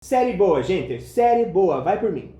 Série boa, gente. Série boa. Vai por mim.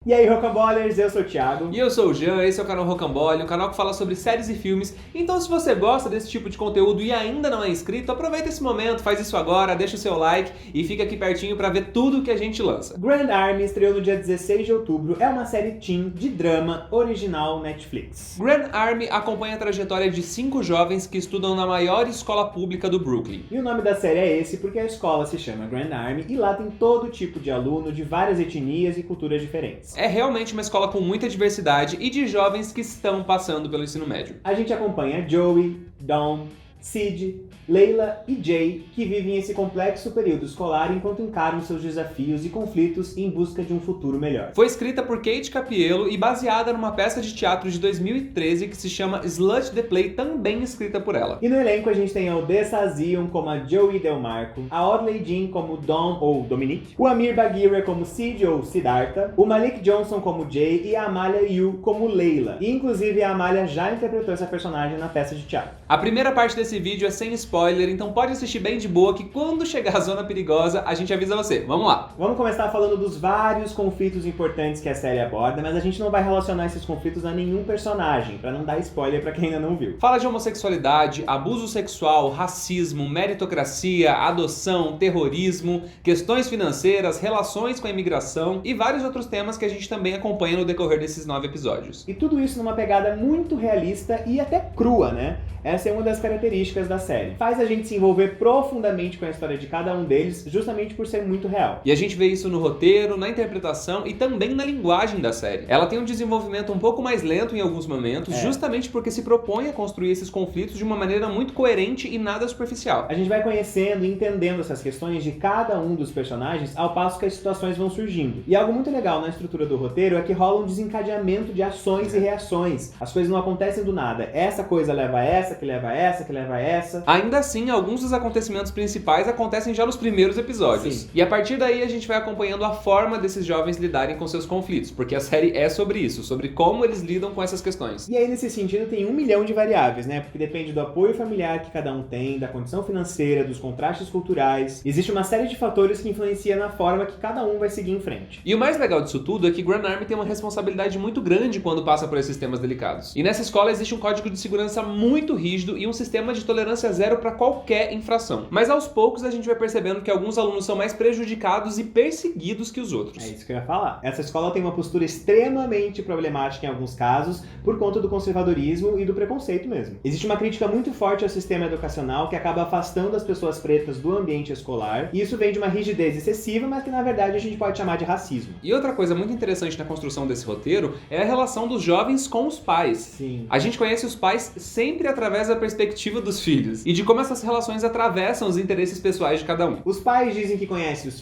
E aí, Rocamboliers, eu sou o Thiago. E eu sou o Jean, esse é o canal Rocambole, um canal que fala sobre séries e filmes. Então se você gosta desse tipo de conteúdo e ainda não é inscrito, aproveita esse momento, faz isso agora, deixa o seu like e fica aqui pertinho pra ver tudo que a gente lança. Grand Army estreou no dia 16 de outubro, é uma série teen de drama original Netflix. Grand Army acompanha a trajetória de 5 jovens que estudam na maior escola pública do Brooklyn. E o nome da série é esse porque a escola se chama Grand Army e lá tem todo tipo de aluno de várias etnias e culturas diferentes. É realmente uma escola com muita diversidade e de jovens que estão passando pelo ensino médio. A gente acompanha Joey, Dawn, Sid, Layla e Jay, que vivem esse complexo período escolar enquanto encaram seus desafios e conflitos em busca de um futuro melhor. Foi escrita por Kate Cappiello e baseada numa peça de teatro de 2013 que se chama Slut the Play, também escrita por ela. E no elenco a gente tem a Odessa Zion como a Joey Delmarco, a Audley Jean como Dawn ou Dominique, o Amir Bagheera como Sid ou Siddhartha, o Malik Johnson como Jay e a Amalia Yu como Layla. E inclusive a Amalia já interpretou essa personagem na peça de teatro. A primeira parte desse vídeo é sem spoiler, então pode assistir bem de boa que quando chegar a zona perigosa a gente avisa você. Vamos lá! Vamos começar falando dos vários conflitos importantes que a série aborda, mas a gente não vai relacionar esses conflitos a nenhum personagem, pra não dar spoiler pra quem ainda não viu. Fala de homossexualidade, abuso sexual, racismo, meritocracia, adoção, terrorismo, questões financeiras, relações com a imigração e vários outros temas que a gente também acompanha no decorrer desses 9 episódios. E tudo isso numa pegada muito realista e até crua, né? Essa é uma das características da série. Faz a gente se envolver profundamente com a história de cada um deles, justamente por ser muito real. E a gente vê isso no roteiro, na interpretação e também na linguagem da série. Ela tem um desenvolvimento um pouco mais lento em alguns momentos, justamente porque se propõe a construir esses conflitos de uma maneira muito coerente e nada superficial. A gente vai conhecendo e entendendo essas questões de cada um dos personagens ao passo que as situações vão surgindo. E algo muito legal na estrutura do roteiro é que rola um desencadeamento de ações e reações. As coisas não acontecem do nada. Essa coisa leva a essa, que leva a essa, que leva a essa. Ainda assim, alguns dos acontecimentos principais acontecem já nos primeiros episódios. Sim. E a partir daí a gente vai acompanhando a forma desses jovens lidarem com seus conflitos, porque a série é sobre isso, sobre como eles lidam com essas questões. E aí, nesse sentido, tem 1 milhão de variáveis, né? Porque depende do apoio familiar que cada um tem, da condição financeira, dos contrastes culturais. Existe uma série de fatores que influenciam na forma que cada um vai seguir em frente. E o mais legal disso tudo é que Grand Army tem uma responsabilidade muito grande quando passa por esses temas delicados. E nessa escola existe um código de segurança muito rígido e um sistema de tolerância zero para qualquer infração. Mas aos poucos a gente vai percebendo que alguns alunos são mais prejudicados e perseguidos que os outros. É isso que eu ia falar. Essa escola tem uma postura extremamente problemática em alguns casos, por conta do conservadorismo e do preconceito mesmo. Existe uma crítica muito forte ao sistema educacional que acaba afastando as pessoas pretas do ambiente escolar, e isso vem de uma rigidez excessiva, mas que na verdade a gente pode chamar de racismo. E outra coisa muito interessante na construção desse roteiro é a relação dos jovens com os pais. Sim. A gente conhece os pais sempre através da perspectiva dos filhos e de como essas relações atravessam os interesses pessoais de cada um. Os pais dizem que conhecem os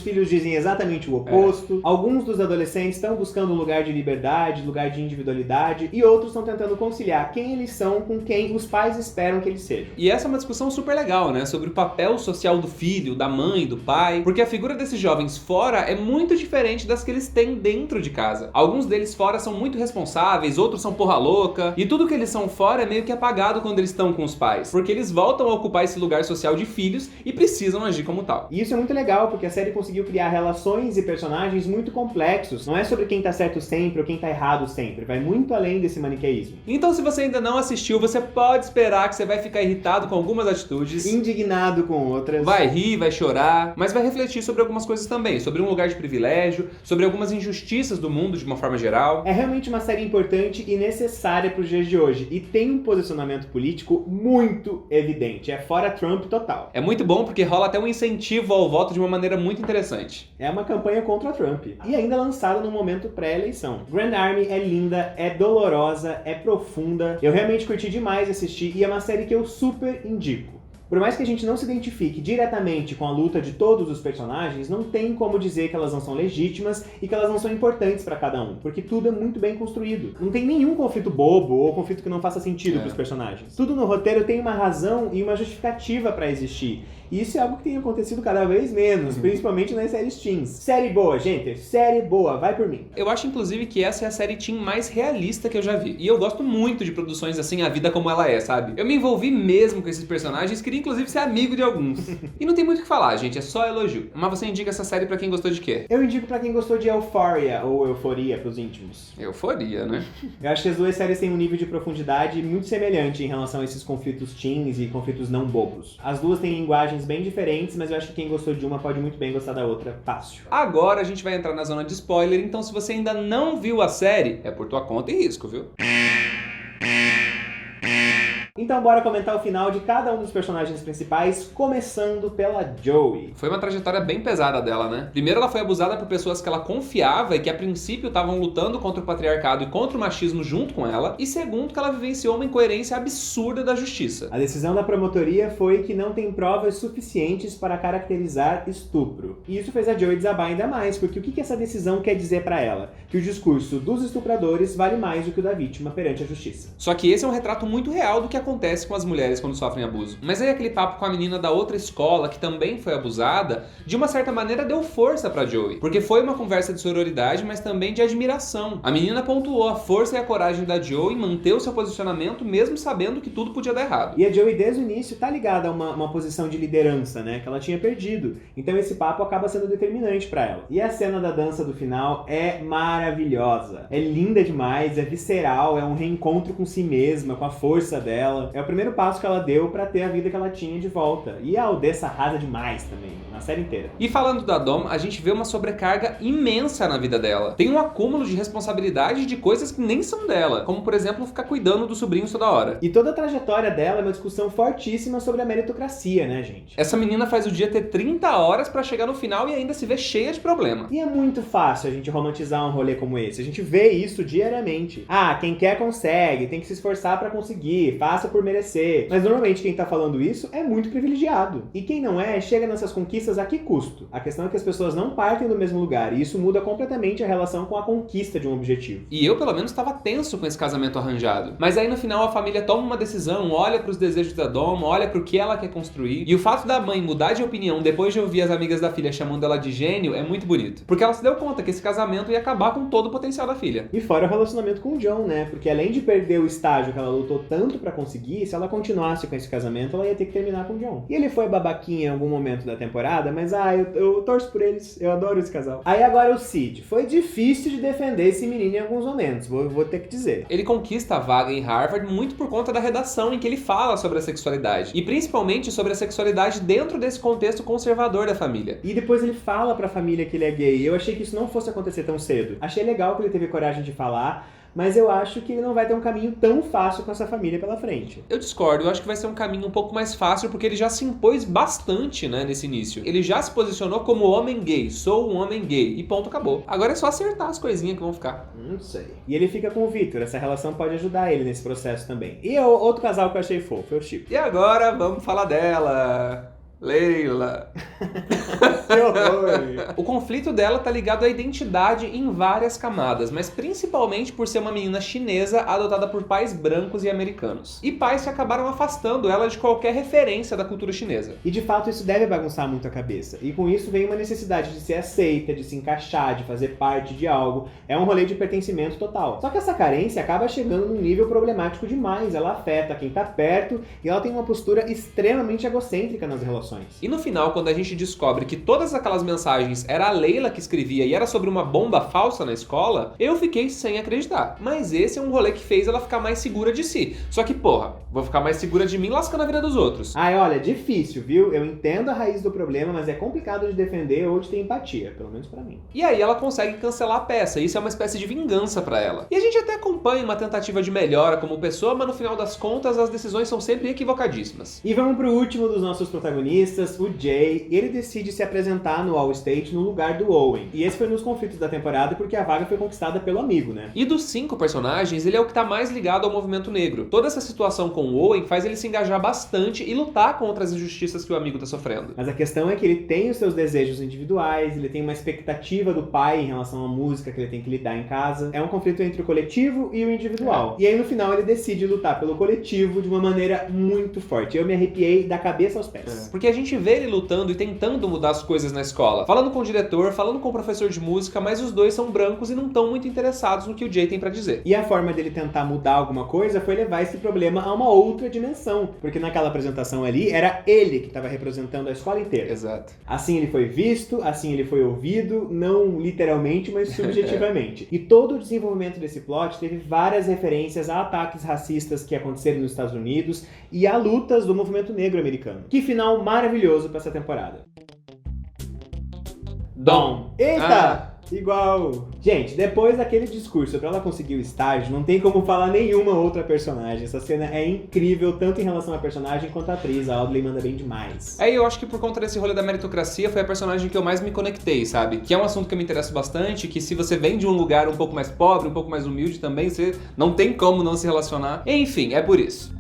filhos dizem exatamente o oposto. Alguns dos adolescentes estão buscando um lugar de liberdade, lugar de individualidade, e outros estão tentando conciliar quem eles são com quem os pais esperam que eles sejam. E essa é uma discussão super legal, né? Sobre o papel social do filho, da mãe, do pai, porque a figura desses jovens fora é muito diferente das que eles têm dentro de casa. Alguns deles fora são muito responsáveis, outros são porra louca, e tudo que eles são fora é meio que apagado quando eles estão com os pais, porque eles voltam a ocupar esse lugar social de filhos e precisam agir como tal. E isso é muito legal, porque a série conseguiu criar relações e personagens muito complexos. Não é sobre quem tá certo sempre ou quem tá errado sempre, vai muito além desse maniqueísmo. Então se você ainda não assistiu, você pode esperar que você vai ficar irritado com algumas atitudes, Indignado com outras. vai rir, vai chorar, mas vai refletir sobre algumas coisas também, sobre um lugar de privilégio, sobre algumas injustiças do mundo de uma forma geral. É realmente uma série importante e necessária para os dias de hoje, e tem um posicionamento político muito evidente, é fora Trump total. É muito bom porque rola até um incentivo ao voto de uma maneira muito interessante. É uma campanha contra Trump, e ainda lançada no momento pré-eleição. Grand Army é linda, é dolorosa, é profunda, eu realmente curti demais assistir e é uma série que eu super indico. Por mais que a gente não se identifique diretamente com a luta de todos os personagens, não tem como dizer que elas não são legítimas e que elas não são importantes pra cada um, porque tudo é muito bem construído. Não tem nenhum conflito bobo ou conflito que não faça sentido pros personagens. Tudo no roteiro tem uma razão e uma justificativa pra existir. E isso é algo que tem acontecido cada vez menos, principalmente nas séries teens. Série boa, gente. Série boa. Vai por mim. Eu acho, inclusive, que essa é a série teen mais realista que eu já vi. E eu gosto muito de produções assim, a vida como ela é, sabe? Eu me envolvi mesmo com esses personagens, queria inclusive ser amigo de alguns. E não tem muito o que falar, gente, é só elogio. Mas você indica essa série pra quem gostou de quê? Eu indico pra quem gostou de Euphoria, ou Euforia pros íntimos. Euforia, né? Eu acho que as duas séries têm um nível de profundidade muito semelhante em relação a esses conflitos teens e conflitos não bobos. As duas têm linguagens bem diferentes, mas eu acho que quem gostou de uma pode muito bem gostar da outra fácil. Agora a gente vai entrar na zona de spoiler, então se você ainda não viu a série, é por tua conta e risco, viu? Então bora comentar o final de cada um dos personagens principais, começando pela Joey. Foi uma trajetória bem pesada dela, né? Primeiro ela foi abusada por pessoas que ela confiava e que a princípio estavam lutando contra o patriarcado e contra o machismo junto com ela. E segundo, que ela vivenciou uma incoerência absurda da justiça. A decisão da promotoria foi que não tem provas suficientes para caracterizar estupro. E isso fez a Joey desabar ainda mais, porque o que essa decisão quer dizer pra ela? Que o discurso dos estupradores vale mais do que o da vítima perante a justiça. Só que esse é um retrato muito real do que acontece com as mulheres quando sofrem abuso. Mas aí aquele papo com a menina da outra escola, que também foi abusada, de uma certa maneira deu força pra Joey. Porque foi uma conversa de sororidade, mas também de admiração. A menina pontuou a força e a coragem da Joey em manter o seu posicionamento, mesmo sabendo que tudo podia dar errado. E a Joey, desde o início, tá ligada a uma posição de liderança, né? Que ela tinha perdido. Então esse papo acaba sendo determinante pra ela. E a cena da dança do final é maravilhosa. É linda demais, é visceral, é um reencontro com si mesma, com a força dela. É o primeiro passo que ela deu pra ter a vida que ela tinha de volta. E a Odessa arrasa demais também, na série inteira. E falando da Dom, a gente vê uma sobrecarga imensa na vida dela. Tem um acúmulo de responsabilidade de coisas que nem são dela, como por exemplo ficar cuidando do sobrinho toda hora. E toda a trajetória dela é uma discussão fortíssima sobre a meritocracia, né, gente? Essa menina faz o dia ter 30 horas pra chegar no final e ainda se vê cheia de problema. E é muito fácil a gente romantizar um rolê como esse. A gente vê isso diariamente. Ah, quem quer consegue, tem que se esforçar pra conseguir, faça por merecer. Mas normalmente quem tá falando isso é muito privilegiado. E quem não é, chega nessas conquistas a que custo? A questão é que as pessoas não partem do mesmo lugar, e isso muda completamente a relação com a conquista de um objetivo. E eu, pelo menos, estava tenso com esse casamento arranjado. Mas aí no final a família toma uma decisão, olha pros desejos da Dom, olha pro que ela quer construir. E o fato da mãe mudar de opinião depois de ouvir as amigas da filha chamando ela de gênio é muito bonito. Porque ela se deu conta que esse casamento ia acabar com todo o potencial da filha. E fora o relacionamento com o John, né? Porque além de perder o estágio que ela lutou tanto pra conseguir, se ela continuasse com esse casamento, ela ia ter que terminar com o John. E ele foi babaquinha em algum momento da temporada, mas eu torço por eles, eu adoro esse casal. Aí agora o Sid. Foi difícil de defender esse menino em alguns momentos, vou ter que dizer. Ele conquista a vaga em Harvard muito por conta da redação em que ele fala sobre a sexualidade. E principalmente sobre a sexualidade dentro desse contexto conservador da família. E depois ele fala pra família que ele é gay. Eu achei que isso não fosse acontecer tão cedo. Achei legal que ele teve coragem de falar, mas eu acho que ele não vai ter um caminho tão fácil com essa família pela frente. Eu discordo, eu acho que vai ser um caminho um pouco mais fácil porque ele já se impôs bastante, né, nesse início. Ele já se posicionou como homem gay, sou um homem gay, e ponto, acabou. Agora é só acertar as coisinhas que vão ficar. Não sei. E ele fica com o Victor, essa relação pode ajudar ele nesse processo também. E outro casal que eu achei fofo, é o Chip. E agora vamos falar dela... Leila. Que horror. O conflito dela tá ligado à identidade em várias camadas, mas principalmente por ser uma menina chinesa adotada por pais brancos e americanos. E pais que acabaram afastando ela de qualquer referência da cultura chinesa. E de fato isso deve bagunçar muito a cabeça. E com isso vem uma necessidade de ser aceita, de se encaixar, de fazer parte de algo. É um rolê de pertencimento total. Só que essa carência acaba chegando num nível problemático demais. Ela afeta quem tá perto e ela tem uma postura extremamente egocêntrica nas relações. E no final, quando a gente descobre que todas aquelas mensagens era a Leila que escrevia e era sobre uma bomba falsa na escola, eu fiquei sem acreditar. Mas esse é um rolê que fez ela ficar mais segura de si. Só que, porra, vou ficar mais segura de mim lascando a vida dos outros. Ai, olha, difícil, viu? Eu entendo a raiz do problema, mas é complicado de defender ou de ter empatia, pelo menos pra mim. E aí ela consegue cancelar a peça, e isso é uma espécie de vingança pra ela. E a gente até acompanha uma tentativa de melhora como pessoa, mas no final das contas as decisões são sempre equivocadíssimas. E vamos pro último dos nossos protagonistas, protagonistas, o Jay, ele decide se apresentar no All-State no lugar do Owen. E esse foi nos conflitos da temporada porque a vaga foi conquistada pelo amigo, né? E dos 5 personagens, ele é o que tá mais ligado ao movimento negro. Toda essa situação com o Owen faz ele se engajar bastante e lutar contra as injustiças que o amigo tá sofrendo. Mas a questão é que ele tem os seus desejos individuais, ele tem uma expectativa do pai em relação à música que ele tem que lidar em casa. É um conflito entre o coletivo e o individual. E aí no final ele decide lutar pelo coletivo de uma maneira muito forte. Eu me arrepiei da cabeça aos pés. Porque a gente vê ele lutando e tentando mudar as coisas na escola. Falando com o diretor, falando com o professor de música, mas os dois são brancos e não estão muito interessados no que o Jay tem pra dizer. E a forma dele tentar mudar alguma coisa foi levar esse problema a uma outra dimensão. Porque naquela apresentação ali, era ele que estava representando a escola inteira. Exato. Assim ele foi visto, assim ele foi ouvido, não literalmente, mas subjetivamente. E todo o desenvolvimento desse plot teve várias referências a ataques racistas que aconteceram nos Estados Unidos e a lutas do movimento negro americano. Que final maravilhoso pra essa temporada. Dom. Eita! Igual. Gente, depois daquele discurso pra ela conseguir o estágio, não tem como falar nenhuma outra personagem. Essa cena é incrível, tanto em relação à personagem quanto à atriz. A Audley manda bem demais. Eu acho que por conta desse rolê da meritocracia foi a personagem que eu mais me conectei, sabe? Que é um assunto que eu me interesso bastante, que se você vem de um lugar um pouco mais pobre, um pouco mais humilde também, você não tem como não se relacionar. Enfim, é por isso.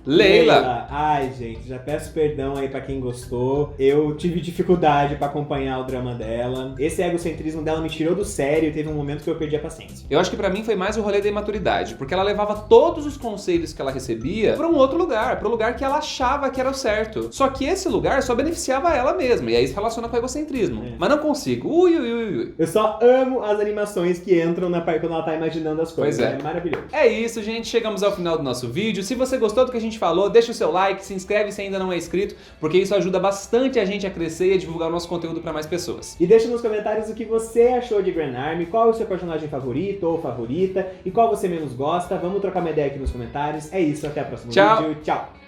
Leila! Ai, gente, já peço perdão aí pra quem gostou. Eu tive dificuldade pra acompanhar o drama dela. Esse egocentrismo dela me tirou do sério e teve um momento que eu perdi a paciência. Eu acho que pra mim foi mais o rolê da imaturidade, porque ela levava todos os conselhos que ela recebia pra um outro lugar, pro lugar que ela achava que era o certo. Só que esse lugar só beneficiava ela mesma, e aí se relaciona com o egocentrismo. Mas não consigo. Ui. Eu só amo as animações que entram na parte quando ela tá imaginando as coisas. Pois é. É maravilhoso. É isso, gente. Chegamos ao final do nosso vídeo. Se você gostou do que a gente falou, deixa o seu like, se inscreve se ainda não é inscrito, porque isso ajuda bastante a gente a crescer e a divulgar o nosso conteúdo para mais pessoas. E deixa nos comentários o que você achou de Grand Army, qual é o seu personagem favorito ou favorita, e qual você menos gosta. Vamos trocar uma ideia aqui nos comentários. É isso, até o próximo vídeo. Tchau!